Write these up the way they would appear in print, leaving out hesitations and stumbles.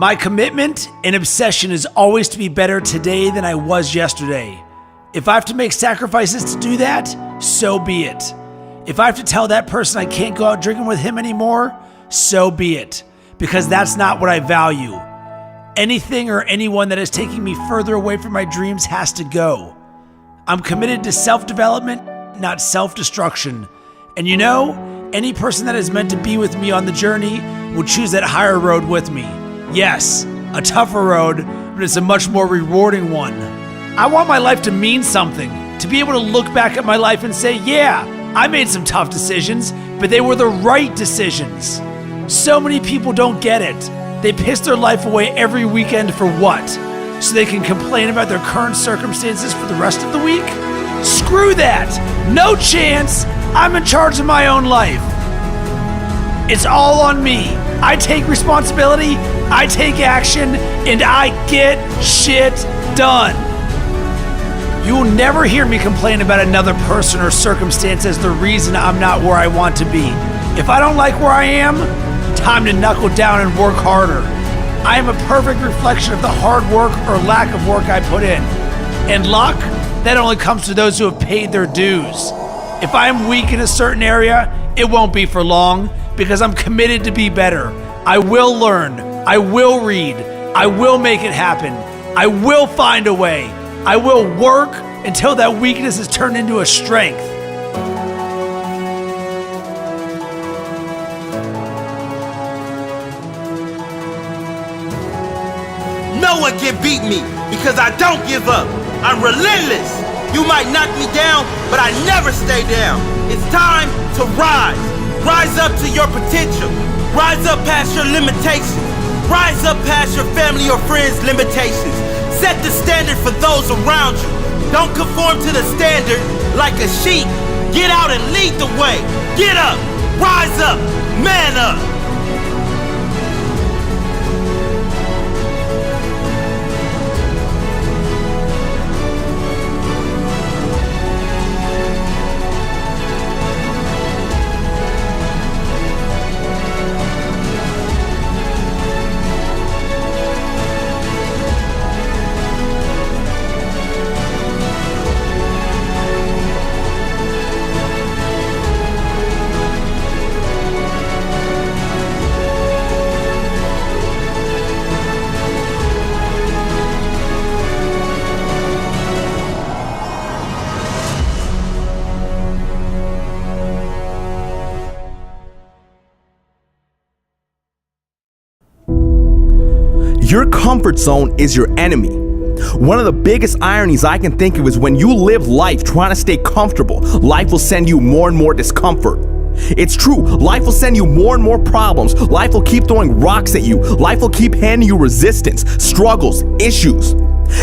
My commitment and obsession is always to be better today than I was yesterday. If I have to make sacrifices to do that, so be it. If I have to tell that person I can't go out drinking with him anymore, so be it. Because that's not what I value. Anything or anyone that is taking me further away from my dreams has to go. I'm committed to self-development, not self-destruction. And you know, any person that is meant to be with me on the journey will choose that higher road with me. Yes, a tougher road, but it's a much more rewarding one. I want my life to mean something, to be able to look back at my life and say, yeah, I made some tough decisions, but they were the right decisions. So many people don't get it. They piss their life away every weekend for what? So they can complain about their current circumstances for the rest of the week? Screw that! No chance! I'm in charge of my own life. It's all on me. I take responsibility, I take action, and I get shit done. You will never hear me complain about another person or circumstance as the reason I'm not where I want to be. If I don't like where I am, time to knuckle down and work harder. I am a perfect reflection of the hard work or lack of work I put in. And luck, that only comes to those who have paid their dues. If I am weak in a certain area, it won't be for long because I'm committed to be better. I will learn. I will read. I will make it happen. I will find a way. I will work until that weakness is turned into a strength. No one can beat me because I don't give up. I'm relentless. You might knock me down, but I never stay down. It's time to rise. Rise up to your potential. Rise up past your limitations. Rise up past your family or friends' limitations. Set the standard for those around you. Don't conform to the standard like a sheep. Get out and lead the way. Get up. Rise up. Man up. Your comfort zone is your enemy. One of the biggest ironies I can think of is when you live life trying to stay comfortable, life will send you more and more discomfort. It's true, life will send you more and more problems. Life will keep throwing rocks at you. Life will keep handing you resistance, struggles, issues.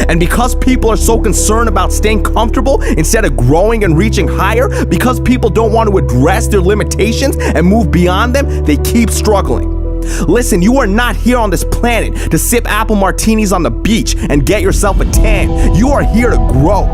And because people are so concerned about staying comfortable instead of growing and reaching higher, because people don't want to address their limitations and move beyond them, they keep struggling. Listen, you are not here on this planet to sip apple martinis on the beach and get yourself a tan. You are here to grow.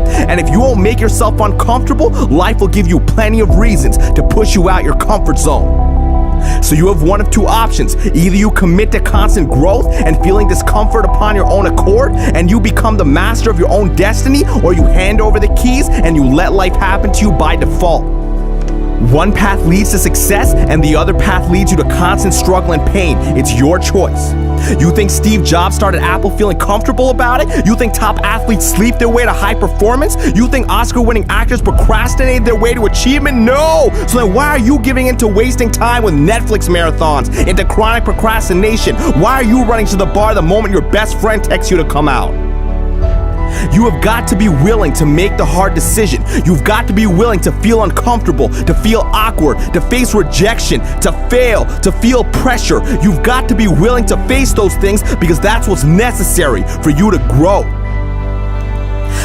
And if you won't make yourself uncomfortable, life will give you plenty of reasons to push you out your comfort zone. So you have one of two options. Either you commit to constant growth and feeling discomfort upon your own accord, and you become the master of your own destiny, or you hand over the keys and you let life happen to you by default. One path leads to success and the other path leads you to constant struggle and pain. It's your choice. You think Steve Jobs started Apple feeling comfortable about it? You think top athletes sleep their way to high performance? You think Oscar-winning actors procrastinated their way to achievement? No! So then why are you giving into wasting time with Netflix marathons, into chronic procrastination? Why are you running to the bar the moment your best friend texts you to come out? You have got to be willing to make the hard decision. You've got to be willing to feel uncomfortable, to feel awkward, to face rejection, to fail, to feel pressure. You've got to be willing to face those things because that's what's necessary for you to grow.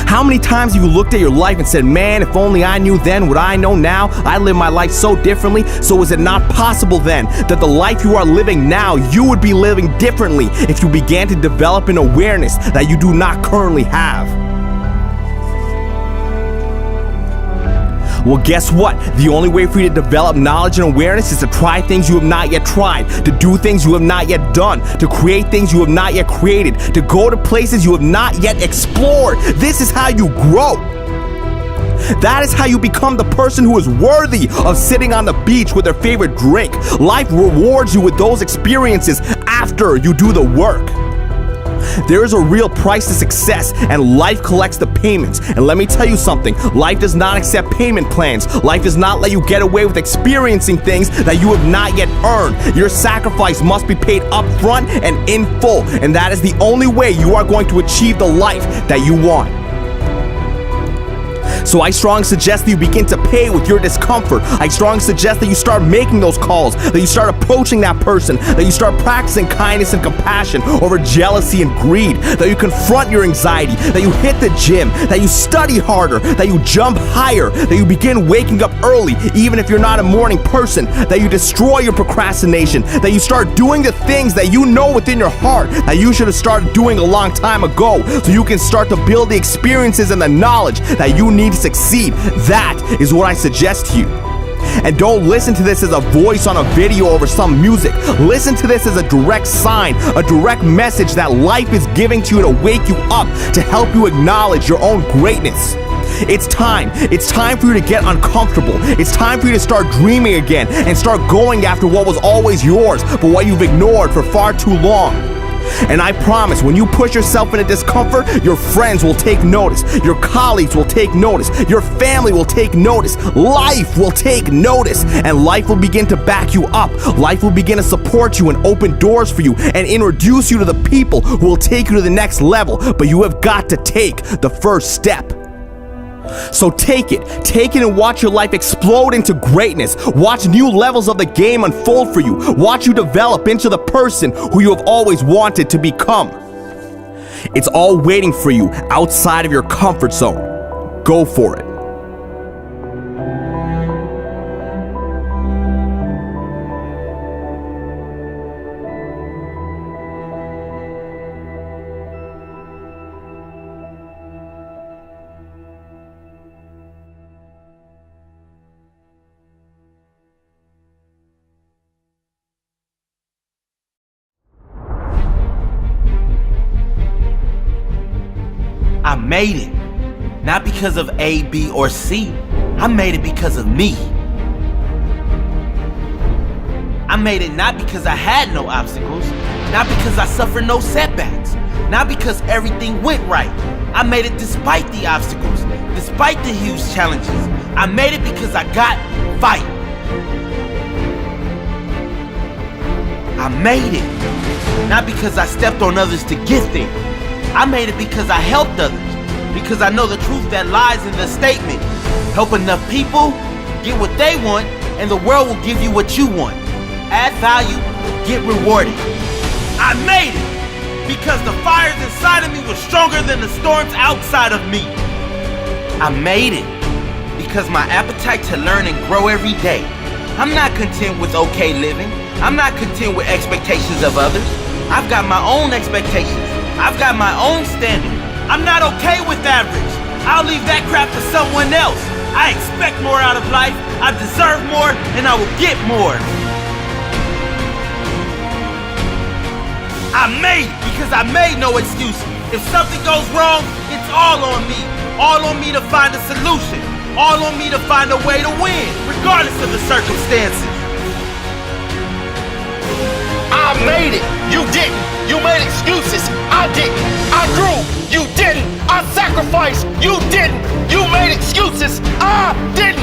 How many times have you looked at your life and said, man, if only I knew then what I know now, I'd live my life so differently. So is it not possible then that the life you are living now, you would be living differently if you began to develop an awareness that you do not currently have? Well, guess what? The only way for you to develop knowledge and awareness is to try things you have not yet tried, to do things you have not yet done, to create things you have not yet created, to go to places you have not yet explored. This is how you grow. That is how you become the person who is worthy of sitting on the beach with their favorite drink. Life rewards you with those experiences after you do the work. There is a real price to success, and life collects the payments. And let me tell you something, life does not accept payment plans. Life does not let you get away with experiencing things that you have not yet earned. Your sacrifice must be paid up front and in full, and that is the only way you are going to achieve the life that you want. So I strongly suggest that you begin to pay with your discomfort. I strongly suggest that you start making those calls, that you start approaching that person, that you start practicing kindness and compassion over jealousy and greed, that you confront your anxiety, that you hit the gym, that you study harder, that you jump higher, that you begin waking up early, even if you're not a morning person, that you destroy your procrastination, that you start doing the things that you know within your heart that you should have started doing a long time ago, so you can start to build the experiences and the knowledge that you need to succeed. That is what I suggest to you. And don't listen to this as a voice on a video over some music. Listen to this as a direct sign, a direct message that life is giving to you to wake you up, to help you acknowledge your own greatness. It's time for you to get uncomfortable. It's time for you to start dreaming again and start going after what was always yours, but what you've ignored for far too long. And I promise, when you push yourself into discomfort, your friends will take notice, your colleagues will take notice, your family will take notice, life will take notice, and life will begin to back you up. Life will begin to support you and open doors for you and introduce you to the people who will take you to the next level, but you have got to take the first step. So take it and watch your life explode into greatness. Watch new levels of the game unfold for you. Watch you develop into the person who you have always wanted to become. It's all waiting for you outside of your comfort zone. Go for it. I made it, not because of A, B, or C. I made it because of me. I made it not because I had no obstacles, not because I suffered no setbacks, not because everything went right. I made it despite the obstacles, despite the huge challenges. I made it because I got fight. I made it, not because I stepped on others to get there. I made it because I helped others, because I know the truth that lies in the statement. Help enough people, get what they want, and the world will give you what you want. Add value, get rewarded. I made it because the fires inside of me were stronger than the storms outside of me. I made it because my appetite to learn and grow every day. I'm not content with okay living. I'm not content with expectations of others. I've got my own expectations. I've got my own standard. I'm not okay with average. I'll leave that crap to someone else. I expect more out of life. I deserve more, and I will get more. I made it because I made no excuse. If something goes wrong, it's all on me. All on me to find a solution. All on me to find a way to win, regardless of the circumstances. I made it. You didn't. You made excuses. I didn't. I grew. You didn't. I sacrificed. You didn't. You made excuses. I didn't.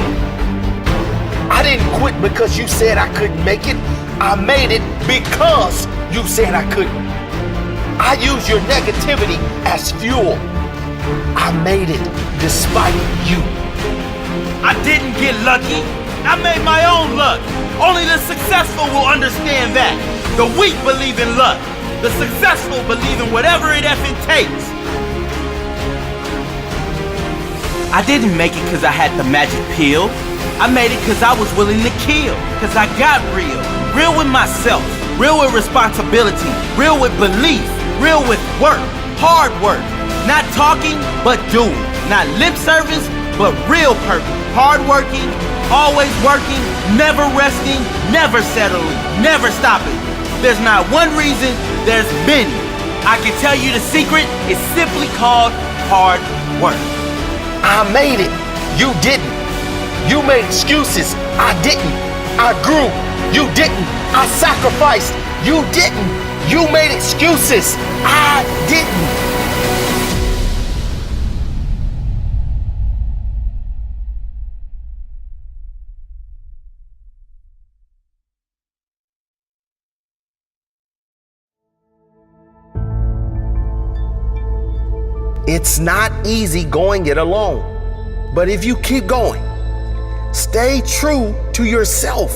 I didn't quit because you said I couldn't make it. I made it because you said I couldn't. I used your negativity as fuel. I made it despite you. I didn't get lucky. I made my own luck. Only the successful will understand that. The weak believe in luck. The successful believe in whatever it effing takes. I didn't make it because I had the magic pill. I made it because I was willing to kill. Because I got real. Real with myself. Real with responsibility. Real with belief. Real with work. Hard work. Not talking, but doing. Not lip service, but real purpose. Hardworking, always working, never resting, never settling, never stopping. There's not one reason, there's many. I can tell you the secret is simply called hard work. I made it. You didn't. You made excuses. I didn't. I grew. You didn't. I sacrificed. You didn't. You made excuses. I didn't. It's not easy going it alone. But if you keep going, stay true to yourself,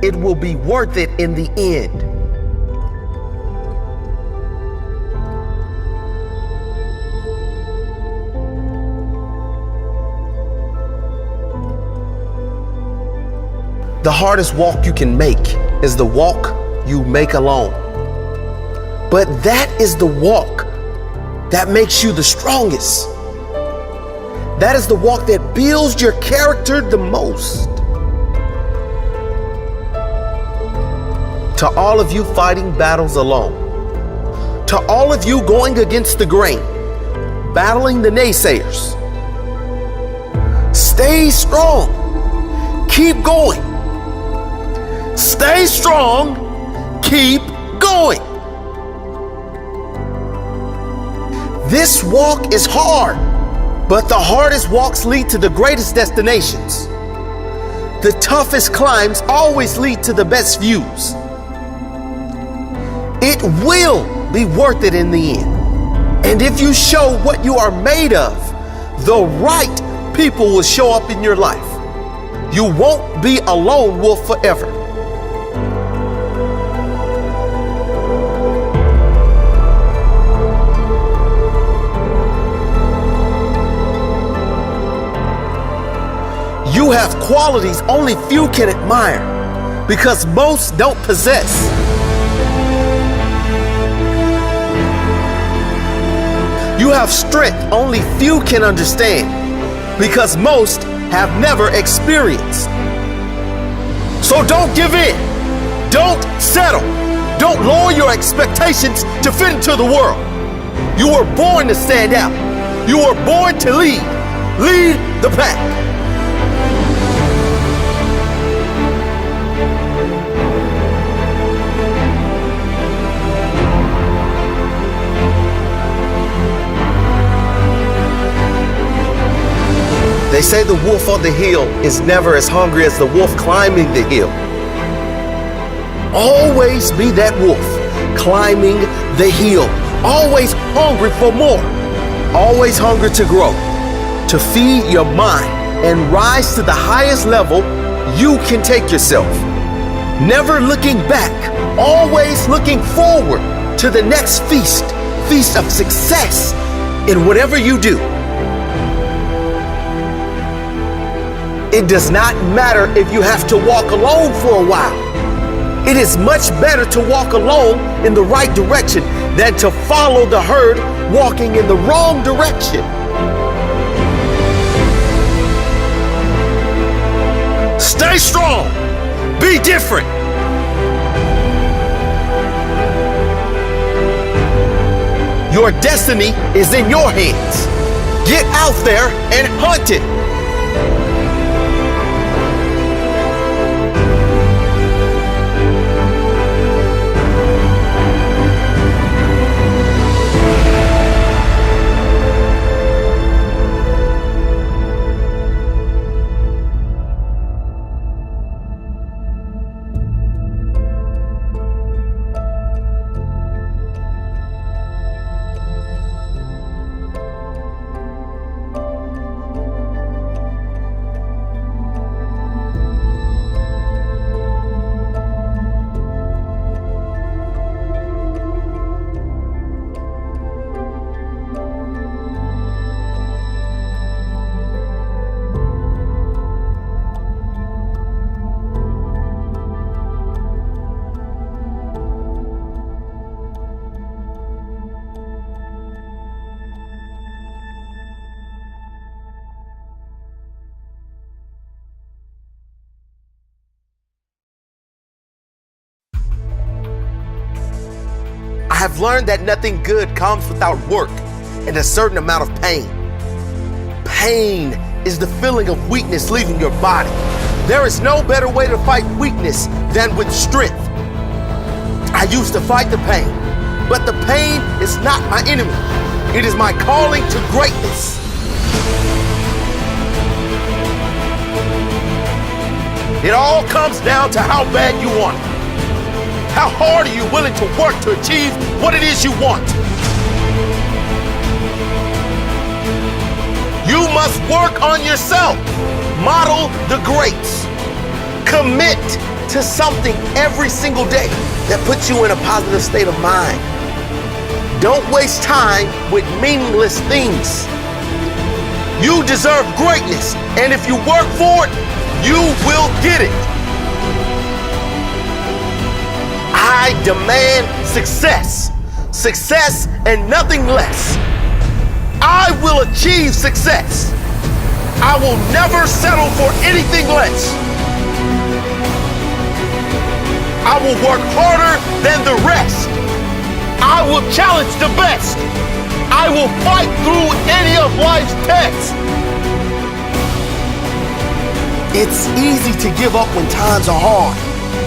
it will be worth it in the end. The hardest walk you can make is the walk you make alone. But that is the walk that makes you the strongest. That is the walk that builds your character the most. To all of you fighting battles alone, to all of you going against the grain, battling the naysayers, stay strong. Keep going. Stay strong. Keep going. This walk is hard, but the hardest walks lead to the greatest destinations. The toughest climbs always lead to the best views. It will be worth it in the end. And if you show what you are made of, the right people will show up in your life. You won't be a lone wolf forever. You have qualities only few can admire because most don't possess. You have strength only few can understand because most have never experienced. So don't give in. Don't settle. Don't lower your expectations to fit into the world. You were born to stand out. You were born to lead. Lead the pack. They say the wolf on the hill is never as hungry as the wolf climbing the hill. Always be that wolf climbing the hill. Always hungry for more. Always hungry to grow, to feed your mind and rise to the highest level you can take yourself. Never looking back, always looking forward to the next feast of success in whatever you do. It does not matter if you have to walk alone for a while. It is much better to walk alone in the right direction than to follow the herd walking in the wrong direction. Stay strong. Be different. Your destiny is in your hands. Get out there and hunt it. have learned that nothing good comes without work and a certain amount of pain. Pain is the feeling of weakness leaving your body. There is no better way to fight weakness than with strength. I used to fight the pain, but the pain is not my enemy. It is my calling to greatness. It all comes down to how bad you want it. How hard are you willing to work to achieve what it is you want? You must work on yourself. Model the greats. Commit to something every single day that puts you in a positive state of mind. Don't waste time with meaningless things. You deserve greatness, and if you work for it, you will get it. I demand success. Success and nothing less. I will achieve success. I will never settle for anything less. I will work harder than the rest. I will challenge the best. I will fight through any of life's tests. It's easy to give up when times are hard.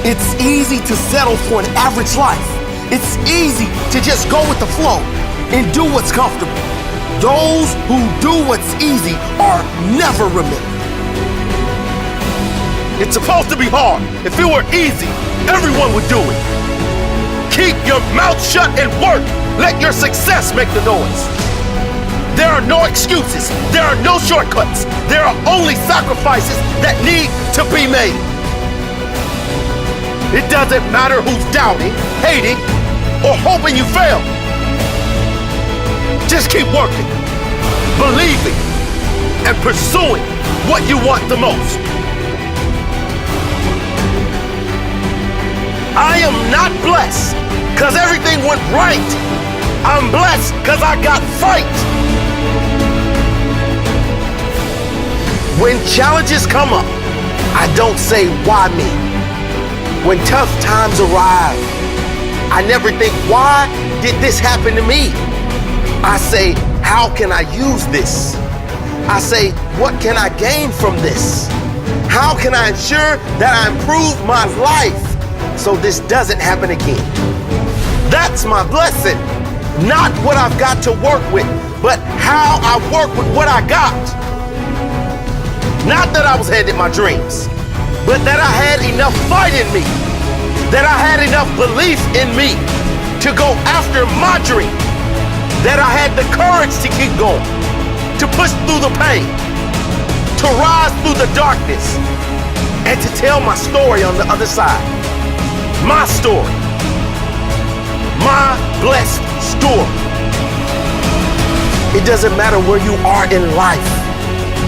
It's easy to settle for an average life. It's easy to just go with the flow and do what's comfortable. Those who do what's easy are never remembered. It's supposed to be hard. If it were easy, everyone would do it. Keep your mouth shut and work. Let your success make the noise. There are no excuses. There are no shortcuts. There are only sacrifices that need to be made. It doesn't matter who's doubting, hating, or hoping you fail. Just keep working, believing, and pursuing what you want the most. I am not blessed because everything went right. I'm blessed because I got fight. When challenges come up, I don't say, why me? When tough times arrive, I never think, why did this happen to me? I say, how can I use this? I say, what can I gain from this? How can I ensure that I improve my life so this doesn't happen again? That's my blessing. Not what I've got to work with, but how I work with what I got. Not that I was headed my dreams, but that I had enough fight in me, that I had enough belief in me to go after my dream, that I had the courage to keep going, to push through the pain, to rise through the darkness, and to tell my story on the other side. My story. My blessed story. It doesn't matter where you are in life.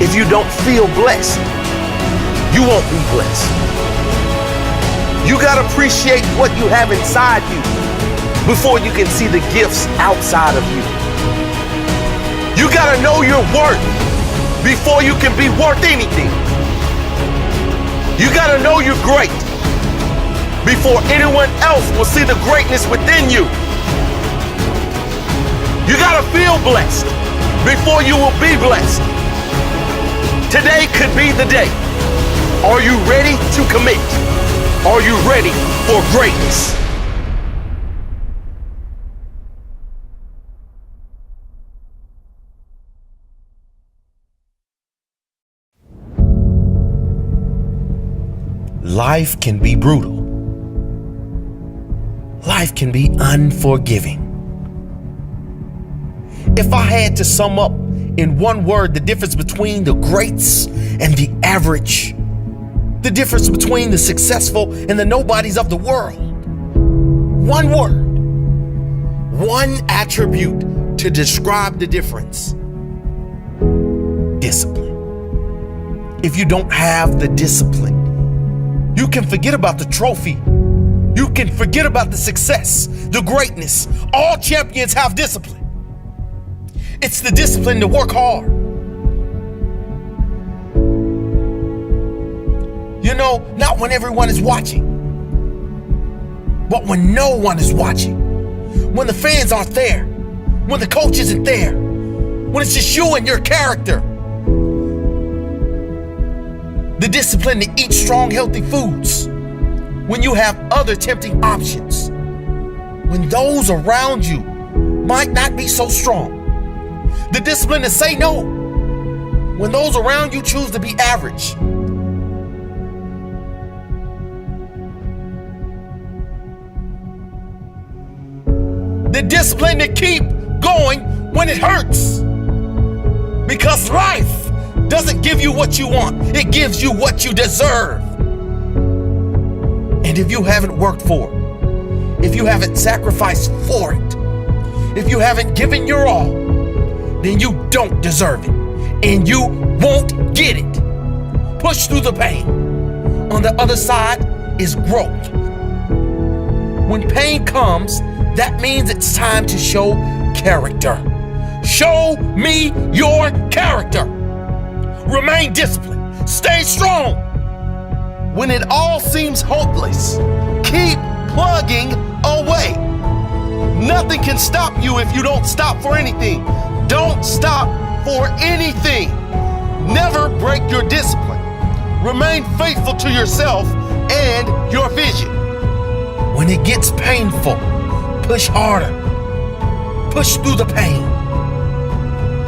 If you don't feel blessed, you won't be blessed. You gotta appreciate what you have inside you before you can see the gifts outside of you. You gotta know your worth before you can be worth anything. You gotta know you're great before anyone else will see the greatness within you. You gotta feel blessed before you will be blessed. Today could be the day. Are you ready to commit? Are you ready for greatness? Life can be brutal. Life can be unforgiving. If I had to sum up in one word the difference between the greats and the average, the difference between the successful and the nobodies of the world, one word, one attribute to describe the difference: discipline. If you don't have the discipline, you can forget about the trophy. You can forget about the success, the greatness. All champions have discipline. It's the discipline to work hard. You know, not when everyone is watching, but when no one is watching. when the fans aren't there, when the coach isn't there, when it's just you and your character. The discipline to eat strong, healthy foods when you have other tempting options. When those around you might not be so strong. The discipline to say no when those around you choose to be average. The discipline to keep going when it hurts. Because life doesn't give you what you want, it gives you what you deserve. And if you haven't worked for it, if you haven't sacrificed for it, if you haven't given your all, then you don't deserve it, and you won't get it. Push through the pain. On the other side is growth. When pain comes, that means it's time to show character. Show me your character. Remain disciplined. Stay strong. When it all seems hopeless, keep plugging away. Nothing can stop you if you don't stop for anything. Don't stop for anything. Never break your discipline. Remain faithful to yourself and your vision. When it gets painful, push harder. Push through the pain.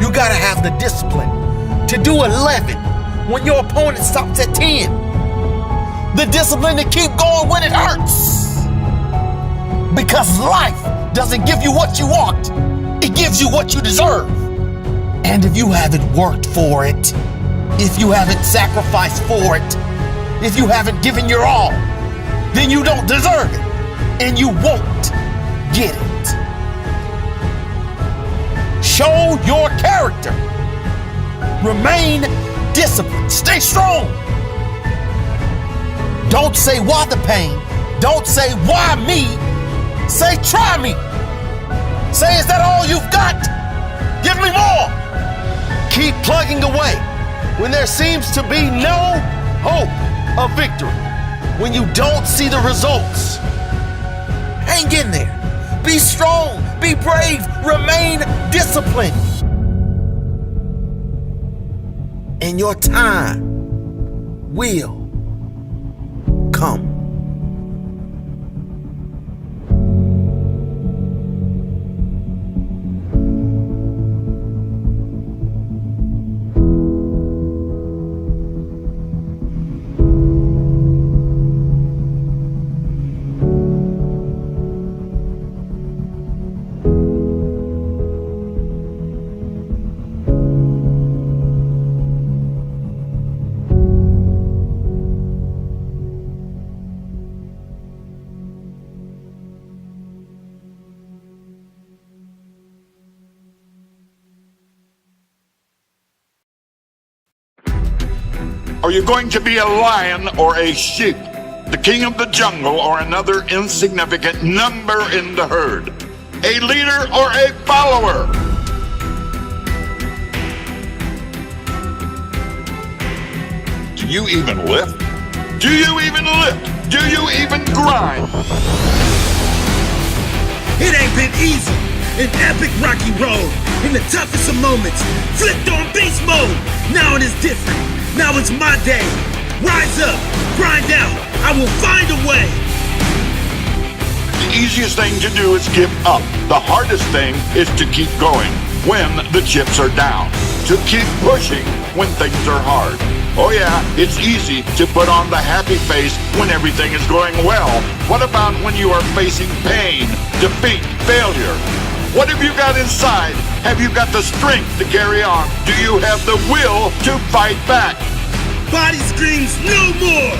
You gotta have the discipline to do 11 when your opponent stops at 10. The discipline to keep going when it hurts. Because life doesn't give you what you want. It gives you what you deserve. And if you haven't worked for it, if you haven't sacrificed for it, if you haven't given your all, then you don't deserve it. And you won't get it. Show your character. Remain disciplined. Stay strong. Don't say why the pain. Don't say why me. Say try me. Say, is that all you've got? Give me more. Keep plugging away when there seems to be no hope of victory. When you don't see the results, hang in there. Be strong. Be brave. Remain disciplined. And your time will come. Are you going to be a lion or a sheep? The king of the jungle or another insignificant number in the herd? A leader or a follower? Do you even lift? Do you even lift? Do you even grind? It ain't been easy. An epic rocky road. In the toughest of moments. Flipped on beast mode. Now it is different. Now it's my day. Rise up. Grind out. I will find a way. The easiest thing to do is give up. The hardest thing is to keep going when the chips are down. To keep pushing when things are hard. Oh yeah, it's easy to put on the happy face when everything is going well. What about when you are facing pain, defeat, failure? What have you got inside? Have you got the strength to carry on? Do you have the will to fight back? Body screams no more.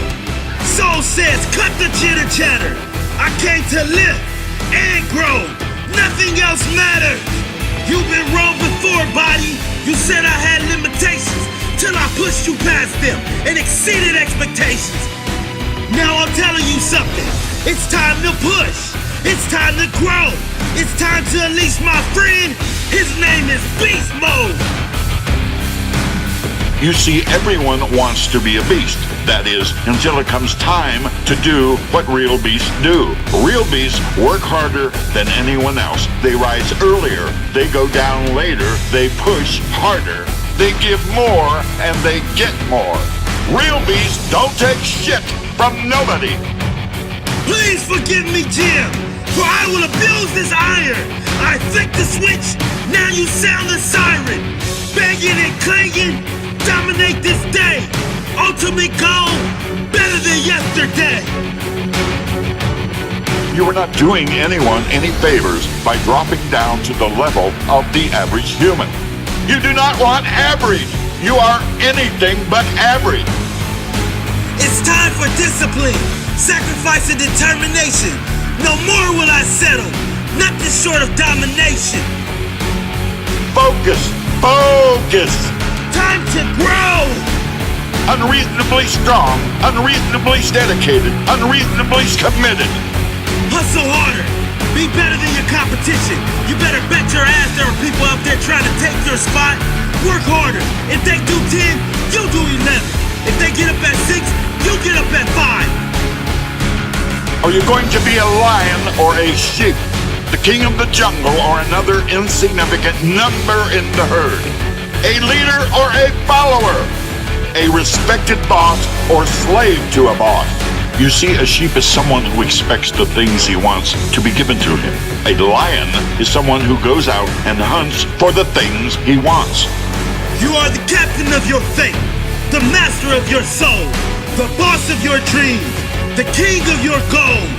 Soul says cut the chitter chatter. I came to live and grow. Nothing else matters. You've been wrong before, body. You said I had limitations till I pushed you past them and exceeded expectations. Now I'm telling you something. It's time to push. It's time to grow. It's time to unleash my friend. His name is Beast Mode. You see, everyone wants to be a beast. That is, until it comes time to do what real beasts do. Real beasts work harder than anyone else. They rise earlier, they go down later, they push harder, they give more, and they get more. Real beasts don't take shit from nobody. Please forgive me, Jim, for I will abuse this iron. I flick the switch, now you sound the siren. Banging and clanging, dominate this day. Ultimate goal, better than yesterday. You are not doing anyone any favors by dropping down to the level of the average human. You do not want average. You are anything but average. It's time for discipline, sacrifice and determination. No more will I settle, nothing short of domination. Focus, focus. Time to grow. Unreasonably strong, unreasonably dedicated, unreasonably committed. Hustle harder. Be better than your competition. You better bet your ass there are people out there trying to take your spot. Work harder. If they do 10, you do 11. If they get up at 6, you get up at 5. Are you going to be a lion or a sheep? The king of the jungle or another insignificant number in the herd? A leader or a follower? A respected boss or slave to a boss? You see, a sheep is someone who expects the things he wants to be given to him. A lion is someone who goes out and hunts for the things he wants. You are the captain of your fate, the master of your soul, the boss of your dreams, the king of your goals.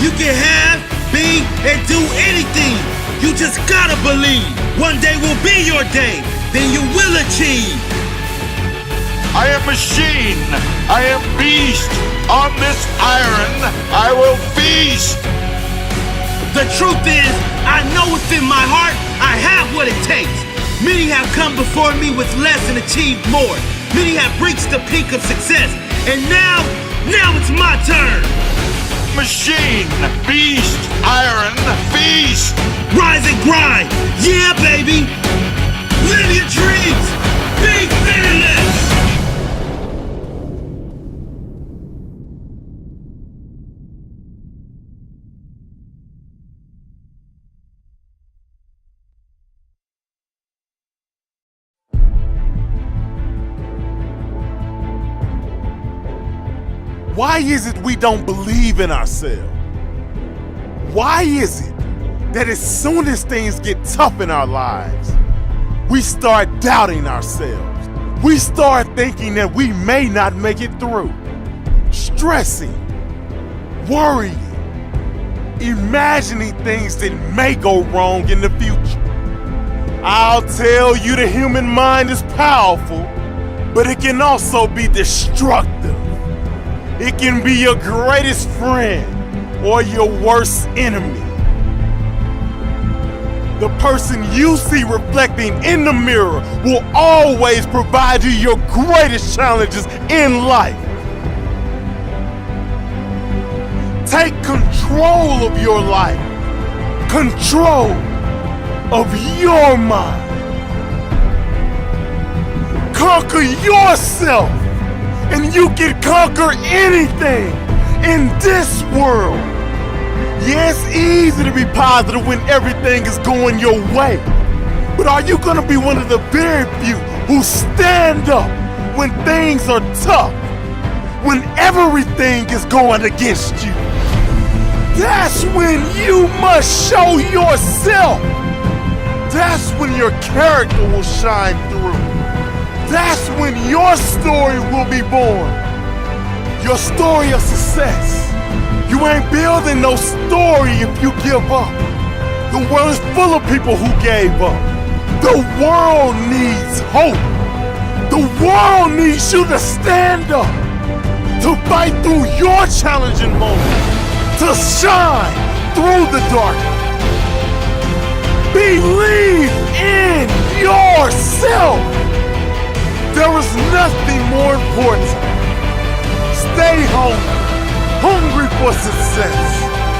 You can have, be, and do anything. You just gotta believe. One day will be your day, then you will achieve. I am machine. I am beast. On this iron, I will feast. The truth is, I know within my heart, I have what it takes. Many have come before me with less and achieved more. Many have reached the peak of success. And now it's my turn. Machine, beast, iron, feast. Rise and grind. Yeah, baby. Live your dreams. Be fearless. Why is it we don't believe in ourselves? Why is it that as soon as things get tough in our lives, we start doubting ourselves? We start thinking that we may not make it through, stressing, worrying, imagining things that may go wrong in the future. I'll tell you, the human mind is powerful, but it can also be destructive. It can be your greatest friend or your worst enemy. The person you see reflecting in the mirror will always provide you your greatest challenges in life. Take control of your life, control of your mind. Conquer yourself, and you can conquer anything in this world. Yeah, it's easy to be positive when everything is going your way. But are you gonna be one of the very few who stand up when things are tough, when everything is going against you? That's when you must show yourself. That's when your character will shine through. That's when your story will be born. Your story of success. You ain't building no story if you give up. The world is full of people who gave up. The world needs hope. The world needs you to stand up, to fight through your challenging moments, to shine through the darkness. Believe in yourself. There is nothing more important. Stay hungry for success,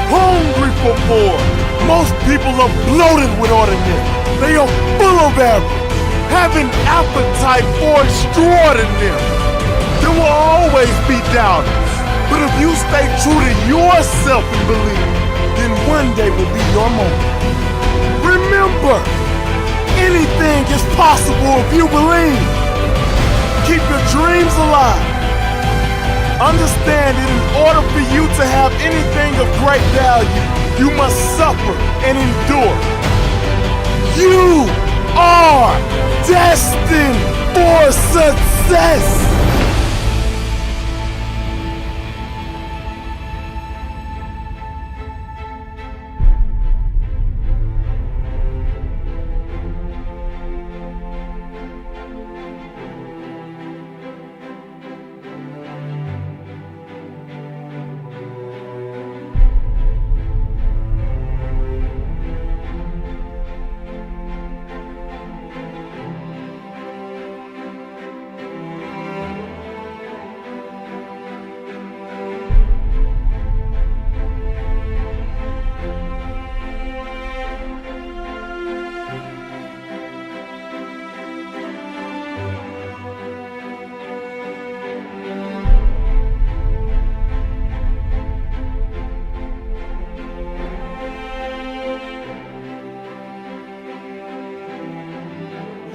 hungry for more. Most people are bloated with ordinary. They are full of arrogance, have an appetite for extraordinary. There will always be doubters, but if you stay true to yourself and believe, then one day will be your moment. Remember, anything is possible if you believe. Keep your dreams alive. Understand that in order for you to have anything of great value, you must suffer and endure. You are destined for success.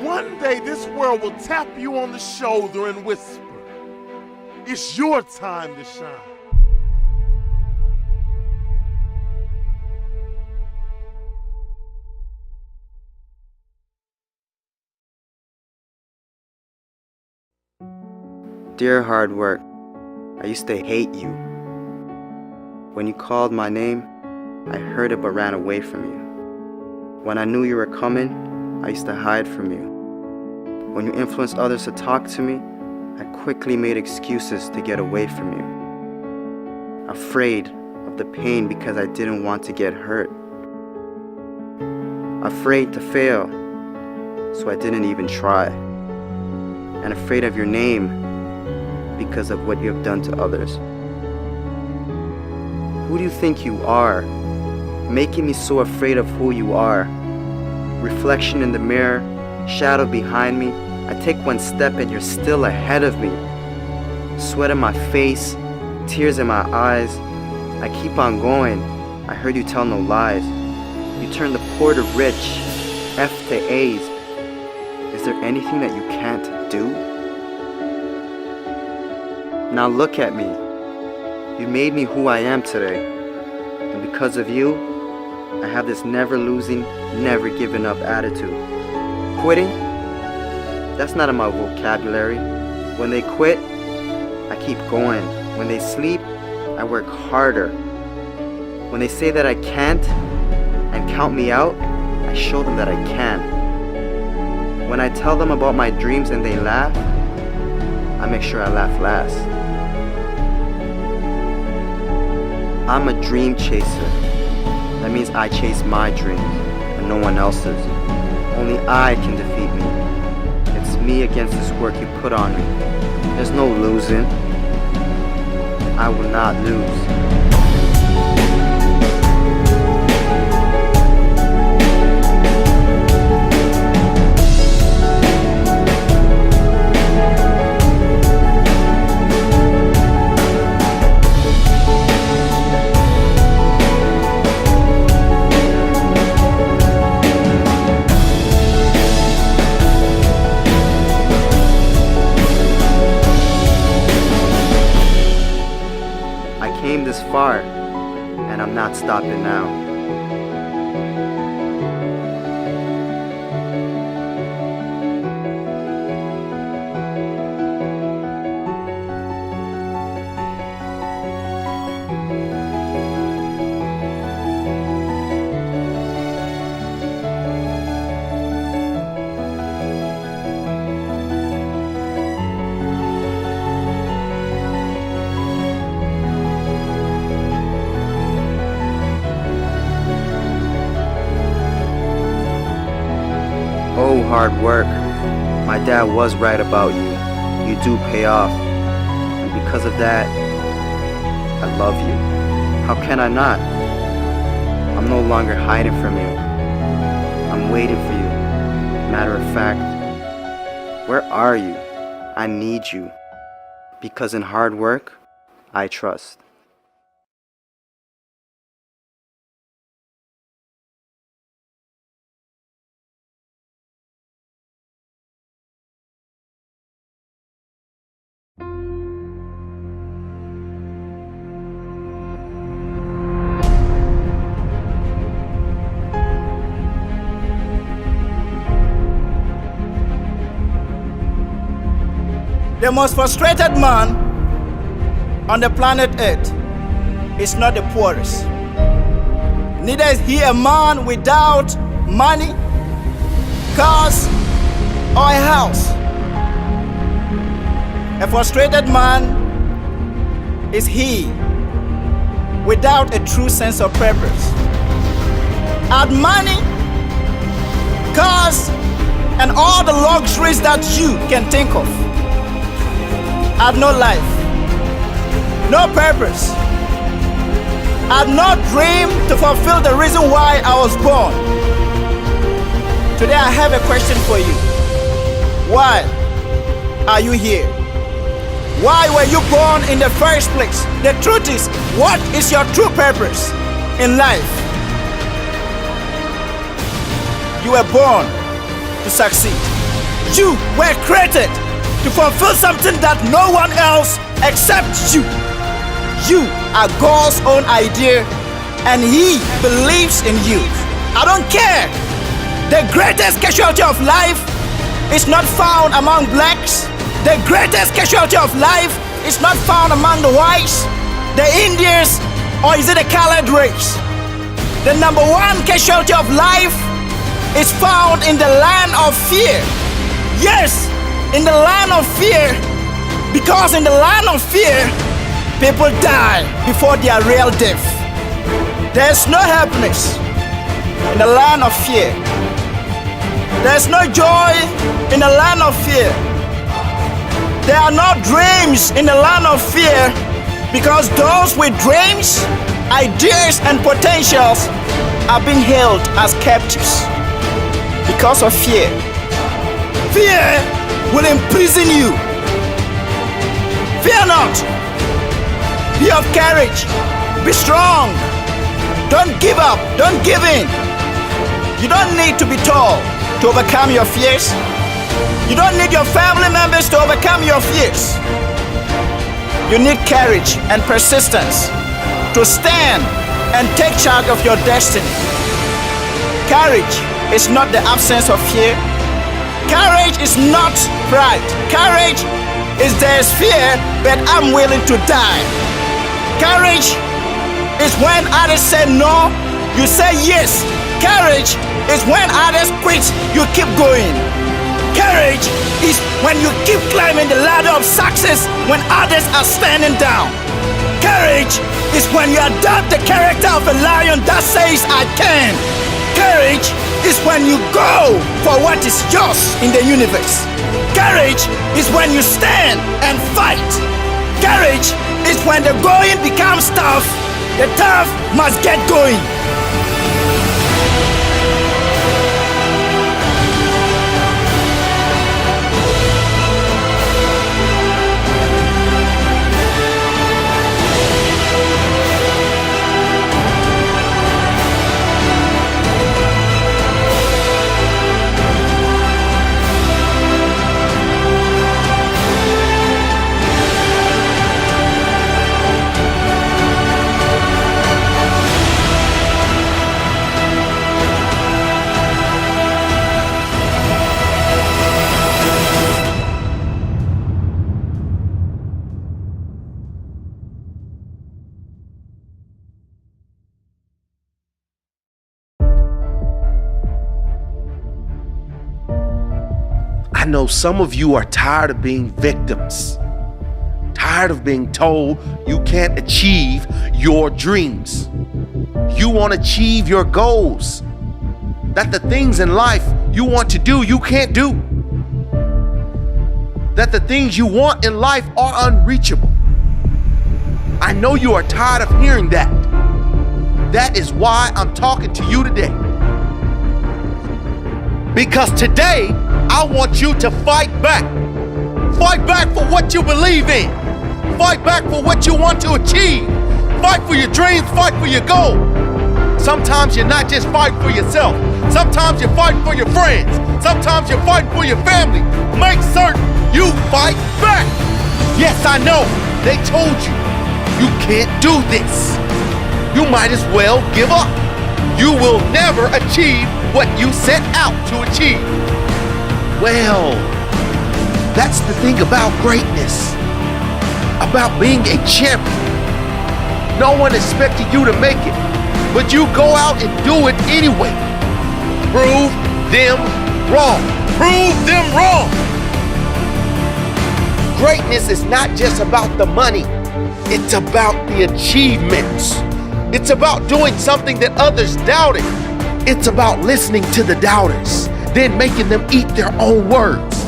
One day this world will tap you on the shoulder and whisper, it's your time to shine. Dear hard work, I used to hate you. When you called my name, I heard it but ran away from you. When I knew you were coming, I used to hide from you. When you influenced others to talk to me, I quickly made excuses to get away from you. Afraid of the pain because I didn't want to get hurt. Afraid to fail, so I didn't even try. And afraid of your name because of what you have done to others. Who do you think you are? Making me so afraid of who you are. Reflection in the mirror, shadow behind me. I take one step and you're still ahead of me. Sweat in my face, tears in my eyes. I keep on going. I heard you tell no lies. You turn the poor to rich, F to A's. Is there anything that you can't do? Now look at me. You made me who I am today. And because of you, I have this never losing, never giving up attitude. Quitting? That's not in my vocabulary. When they quit, I keep going. When they sleep, I work harder. When they say that I can't and count me out, I show them that I can. When I tell them about my dreams and they laugh, I make sure I laugh last. I'm a dream chaser. That means I chase my dreams and no one else's. Only I can defeat me. It's me against this work you put on me. There's no losing. I will not lose. This far, and I'm not stopping now. Oh, hard work. My dad was right about you. You do pay off. And because of that, I love you. How can I not? I'm no longer hiding from you. I'm waiting for you. Matter of fact, Where are you? I need you. Because in hard work, I trust. The most frustrated man on the planet Earth is not the poorest. Neither is he a man without money, cars, or a house. A frustrated man is he without a true sense of purpose. Add money, cars, and all the luxuries that you can think of. I've no life, no purpose. I've no dream to fulfill the reason why I was born. Today I have a question for you. Why are you here? Why were you born in the first place? The truth is, what is your true purpose in life? You were born to succeed. You were created to fulfill something that no one else except you. You are God's own idea and He believes in you. I don't care. The greatest casualty of life is not found among blacks. The greatest casualty of life is not found among the whites, the Indians, or is it the colored race? The number one casualty of life is found in the land of fear. Yes, in the land of fear, because in the land of fear, people die before their real death. There's no happiness in the land of fear. There's no joy in the land of fear. There are no dreams in the land of fear, because those with dreams, ideas, and potentials are being held as captives because of fear. Fear will imprison you. Fear not. Be of courage. Be strong. Don't give up. Don't give in. You don't need to be tall to overcome your fears. You don't need your family members to overcome your fears. You need courage and persistence to stand and take charge of your destiny. Courage is not the absence of fear. Courage is not pride. Courage is there's fear, but I'm willing to die. Courage is when others say no, you say yes. Courage is when others quit, you keep going. Courage is when you keep climbing the ladder of success when others are standing down. Courage is when you adopt the character of a lion that says, I can. Courage is when you go for what is yours in the universe. Courage is when you stand and fight. Courage is when the going becomes tough. The tough must get going. I know some of you are tired of being victims, tired of being told you can't achieve your dreams. You want to achieve your goals, that the things in life you want to do, you can't do. That the things you want in life are unreachable. I know you are tired of hearing that. That is why I'm talking to you today. Because today, I want you to fight back. Fight back for what you believe in. Fight back for what you want to achieve. Fight for your dreams, fight for your goal. Sometimes you're not just fighting for yourself. Sometimes you're fighting for your friends. Sometimes you're fighting for your family. Make certain you fight back. Yes, I know, they told you, you can't do this. You might as well give up. You will never achieve what you set out to achieve. Well, that's the thing about greatness, about being a champion. No one expected you to make it, but you go out and do it anyway. Prove them wrong. Prove them wrong. Greatness is not just about the money. It's about the achievements. It's about doing something that others doubted. It's about listening to the doubters, then making them eat their own words.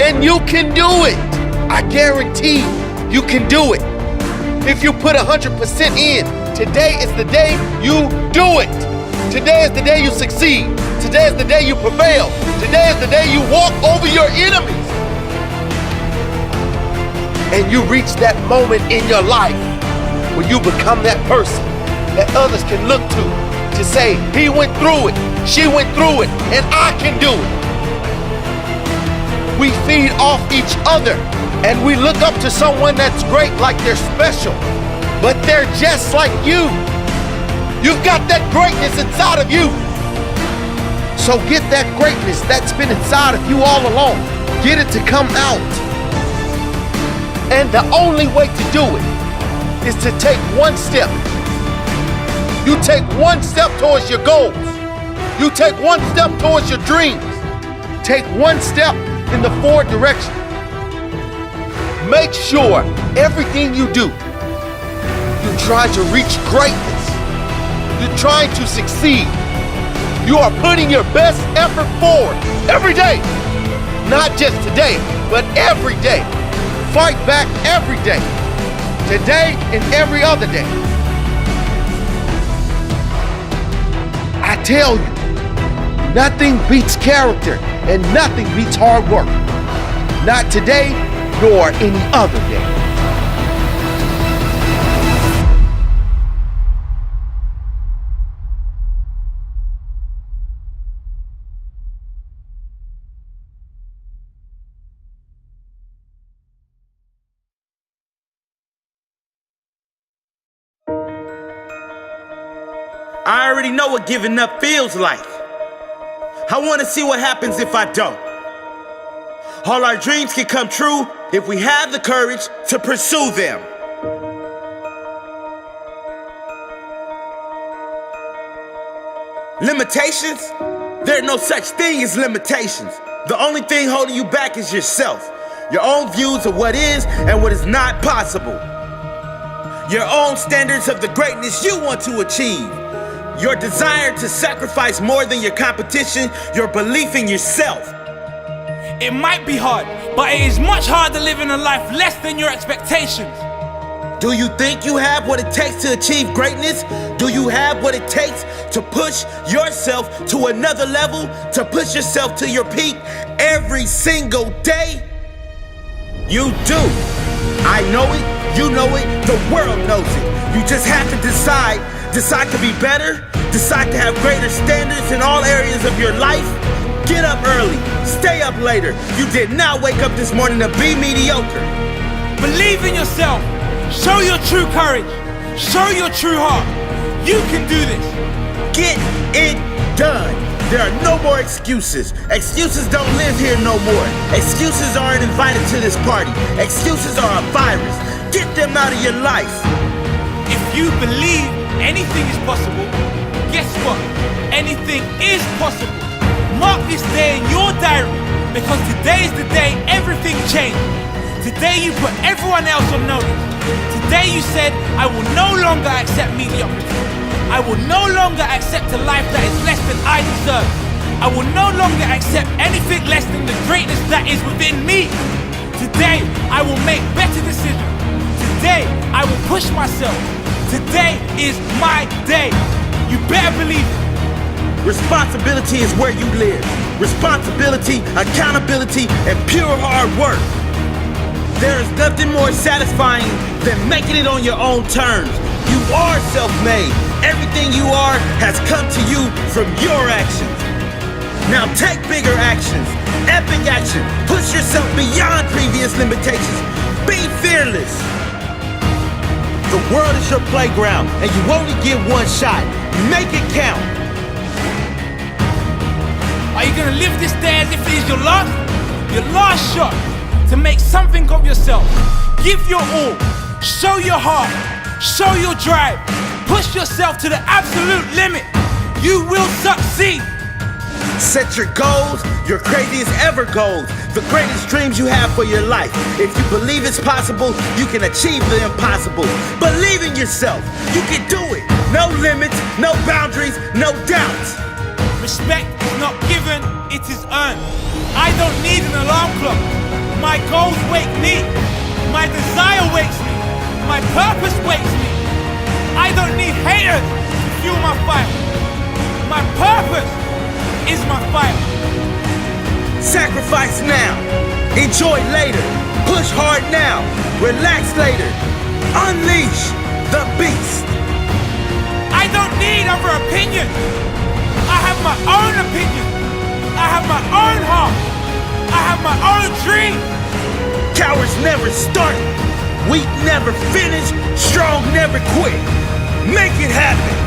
And you can do it. I guarantee you can do it. If you put 100% in, today is the day you do it. Today is the day you succeed. Today is the day you prevail. Today is the day you walk over your enemies. And you reach that moment in your life where you become that person that others can look to say, he went through it, she went through it, and I can do it. We feed off each other and we look up to someone that's great like they're special, but they're just like you. You've got that greatness inside of you. So get that greatness that's been inside of you all along. Get it to come out. And the only way to do it is to take one step. You take one step towards your goals. You take one step towards your dreams. Take one step in the forward direction. Make sure everything you do, you're trying to reach greatness. You're trying to succeed. You are putting your best effort forward every day. Not just today, but every day. Fight back every day. Today and every other day. I tell you, nothing beats character and nothing beats hard work. Not today, nor any other day. I already know what giving up feels like. I want to see what happens if I don't. All our dreams can come true if we have the courage to pursue them. Limitations? There are no such thing as limitations. The only thing holding you back is yourself. Your own views of what is and what is not possible. Your own standards of the greatness you want to achieve. Your desire to sacrifice more than your competition, your belief in yourself. It might be hard, but it is much harder living a life less than your expectations. Do you think you have what it takes to achieve greatness? Do you have what it takes to push yourself to another level, to push yourself to your peak every single day? You do. I know it, you know it, the world knows it. You just have to decide to be better, decide to have greater standards in all areas of your life. Get up early, stay up later. You did not wake up this morning to be mediocre. Believe in yourself. Show your true courage. Show your true heart. You can do this. Get it done. There are no more excuses. Excuses don't live here no more. Excuses aren't invited to this party. Excuses are a virus. Get them out of your life. If you believe anything is possible, guess what? Anything is possible. Mark this day in your diary, because today is the day everything changed. Today you put everyone else on notice. Today you said, I will no longer accept mediocrity. I will no longer accept a life that is less than I deserve. I will no longer accept anything less than the greatness that is within me. Today I will make better decisions. Today I will push myself. Today is my day. You better believe it. Responsibility is where you live. responsibility, accountability, and pure hard work. There is nothing more satisfying than making it on your own terms. You are self-made. Everything you are has come to you from your actions. Now take bigger actions, epic action. Push yourself beyond previous limitations. Be fearless. The world is your playground, and you only get one shot. Make it count. Are you gonna live this day as if it is your last shot to make something of yourself? Give your all, show your heart, show your drive, push yourself to the absolute limit. You will succeed. Set your goals, your craziest ever goals, the greatest dreams you have for your life. If you believe it's possible, you can achieve the impossible. Believe in yourself. You can do it. No limits, no boundaries, no doubts. Respect is not given, it is earned. I don't need an alarm clock. My goals wake me. My desire wakes me. My purpose wakes me. I don't need haters to fuel my fire. My purpose is my fire. Sacrifice now. Enjoy later. Push hard now. Relax later. Unleash the beast. I don't need other opinions. I have my own opinion. I have my own heart. I have my own dream. Cowards never start. Weak never finish. Strong never quit. Make it happen.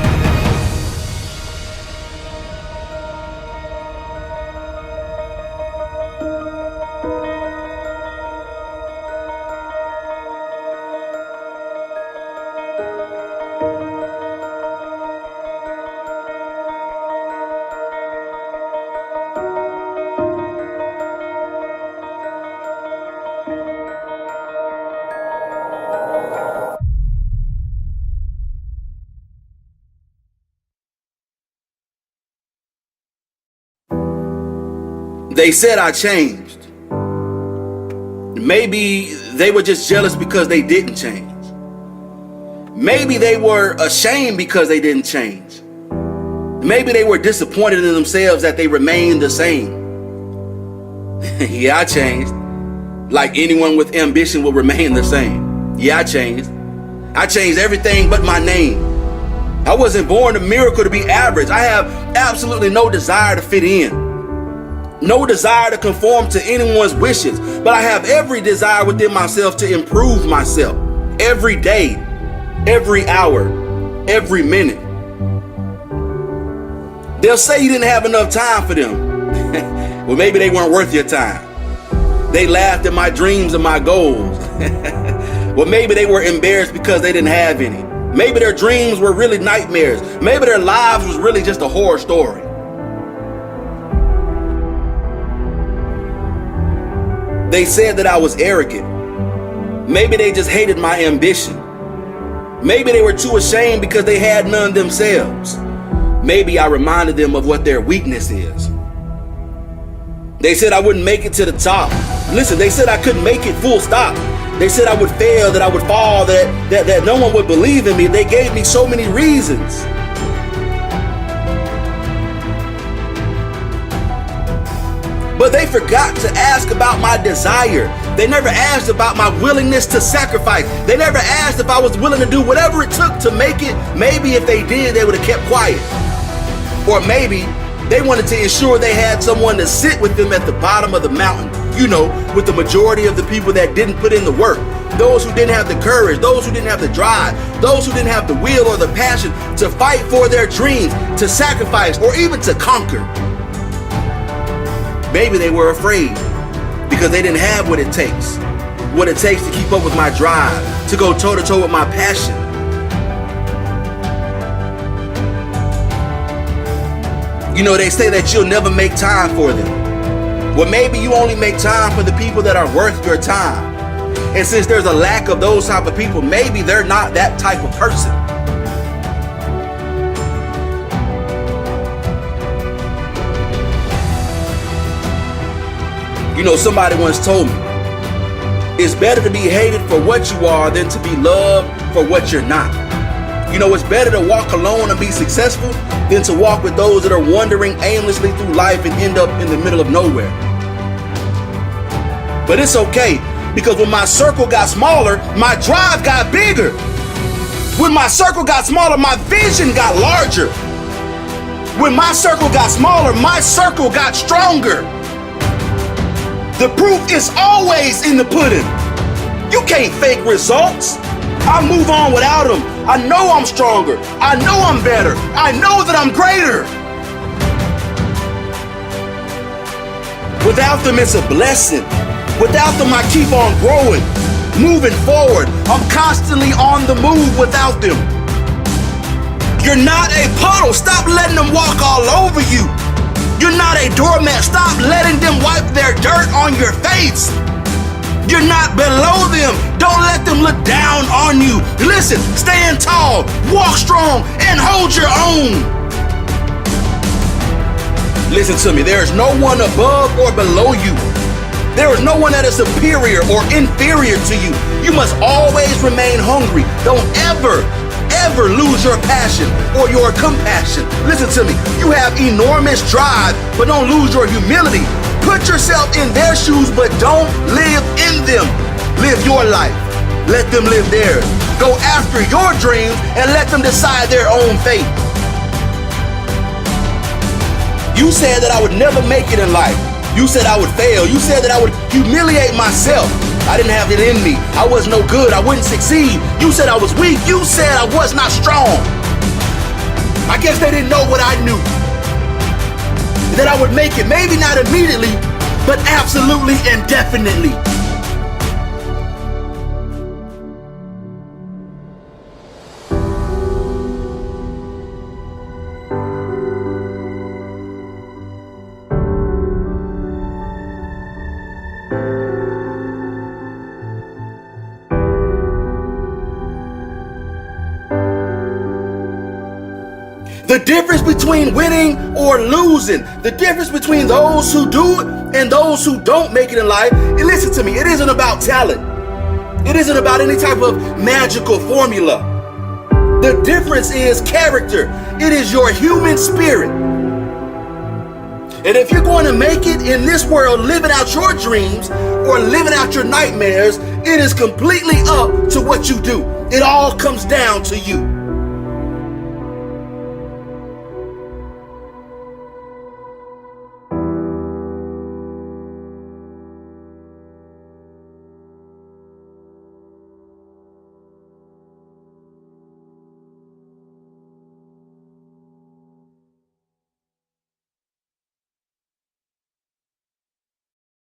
They said I changed. Maybe they were just jealous because they didn't change. Maybe they were ashamed because they didn't change. Maybe they were disappointed in themselves that they remained the same. Yeah, I changed. Like anyone with ambition will remain the same. Yeah, I changed. I changed everything but my name. I wasn't born a miracle to be average. I have absolutely no desire to fit in. No desire to conform to anyone's wishes, but I have every desire within myself to improve myself every day, every hour, every minute. They'll say you didn't have enough time for them. Well, maybe they weren't worth your time. They laughed at my dreams and my goals. Well, maybe they were embarrassed because they didn't have any. Maybe their dreams were really nightmares. Maybe their lives was really just a horror story. They said that I was arrogant. Maybe they just hated my ambition. Maybe they were too ashamed because they had none themselves. Maybe I reminded them of what their weakness is. They said I wouldn't make it to the top. Listen, they said I couldn't make it, full stop. They said I would fail, that I would fall, that no one would believe in me. They gave me so many reasons. But they forgot to ask about my desire. They never asked about my willingness to sacrifice. They never asked if I was willing to do whatever it took to make it. Maybe if they did, they would have kept quiet. Or maybe they wanted to ensure they had someone to sit with them at the bottom of the mountain. You know, with the majority of the people that didn't put in the work. Those who didn't have the courage, those who didn't have the drive, those who didn't have the will or the passion to fight for their dreams, to sacrifice, or even to conquer. Maybe they were afraid because they didn't have what it takes to keep up with my drive, to go toe-to-toe with my passion. You know, they say that you'll never make time for them. Well, maybe you only make time for the people that are worth your time. And since there's a lack of those type of people, maybe they're not that type of person. You know, somebody once told me, it's better to be hated for what you are than to be loved for what you're not. You know, it's better to walk alone and be successful than to walk with those that are wandering aimlessly through life and end up in the middle of nowhere. But it's okay, because when my circle got smaller, my drive got bigger. When my circle got smaller, my vision got larger. When my circle got smaller, my circle got stronger. The proof is always in the pudding. You can't fake results. I move on without them. I know I'm stronger. I know I'm better. I know that I'm greater. Without them, it's a blessing. Without them, I keep on growing, moving forward. I'm constantly on the move without them. You're not a puddle. Stop letting them walk all over you. You're not a doormat. Stop letting them wipe their dirt on your face. You're not below them. Don't let them look down on you. Listen, stand tall, walk strong, and hold your own. Listen to me. There is no one above or below you. There is no one that is superior or inferior to you. You must always remain hungry. Don't ever lose your passion or your compassion. Listen to me. You have enormous drive, but don't lose your humility. Put yourself in their shoes, but don't live in them. Live your life. Let them live theirs. Go after your dreams and let them decide their own fate. You said that I would never make it in life. You said I would fail. You said that I would humiliate myself. I didn't have it in me. I was no good. I wouldn't succeed. You said I was weak. You said I was not strong. I guess they didn't know what I knew. That I would make it. Maybe not immediately, but absolutely and definitely. The difference between winning or losing, the difference between those who do it and those who don't make it in life, and listen to me, it isn't about talent. It isn't about any type of magical formula. The difference is character. It is your human spirit. And if you're going to make it in this world, living out your dreams or living out your nightmares, it is completely up to what you do. It all comes down to you.